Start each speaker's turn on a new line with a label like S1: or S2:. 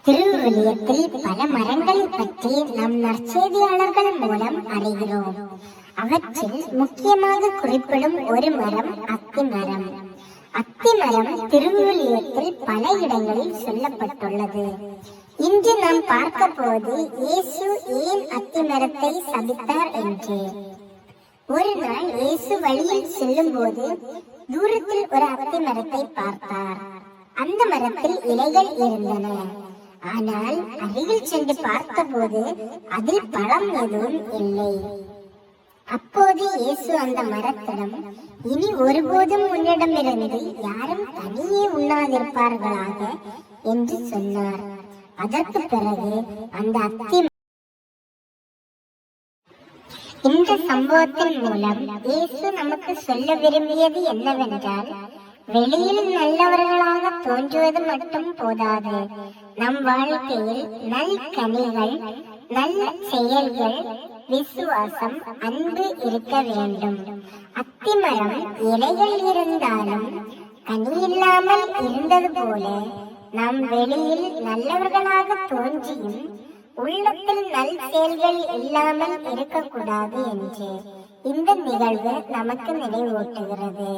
S1: திருவிவிலியத்தில் பல மரங்களை பற்றி நம் நற்செய்தியாளர்கள் மூலம் அறிகிறோம். அவற்றில் முக்கியமாக குறிப்பிடும் ஒரு மரம் அத்திமரம். அத்திமரம் திருவிவிலியத்தில் பல இடங்களில் சொல்லப்பட்டுள்ளது. இன்று நாம் பார்க்க போவது இயேசு ஏன் அத்திமரத்தை சபித்தார் என்று. ஒரு நாள் இயேசு வழியில் செல்லும் போது தூரத்தில் ஒரு அத்திமரத்தை பார்த்தார். அந்த மரத்தில் இலைகள் இருந்தன. ஆனால் அருகில் சென்று பார்த்தபோது அதில் பழம் எதுவும் இல்லை. அப்போது இயேசு அந்த மரத்திடம், இனி ஒருபோதும் உன்னிடமிருந்து யாரும் தனியே உண்ணாதிருப்பார்களாக என்று சொன்னார். அதற்கு பிறகு அந்த இந்த சம்பவத்தின் மூலம் இயேசு நமக்கு சொல்ல விரும்பியது என்னவென்றால், வெளியில் நல்லவர்களாக தோன்றுவது மட்டும் போதாது. நம் வாழ்க்கையில் நற்கனிகள், நல்ல செயல்கள், விசுவாசம், அன்பு இருக்க வேண்டும். அத்திமரம் இலைகள் இருந்தாலும் கனி இல்லாமல் இருந்தது போல நாம் வெளியில் நல்லவர்களாக தோன்றியும் உள்ளத்தில் நல் செயல்கள் இல்லாமல் இருக்கக்கூடாது என்று இந்த நிகழ்வு நமக்கு நினைவூட்டுகிறது.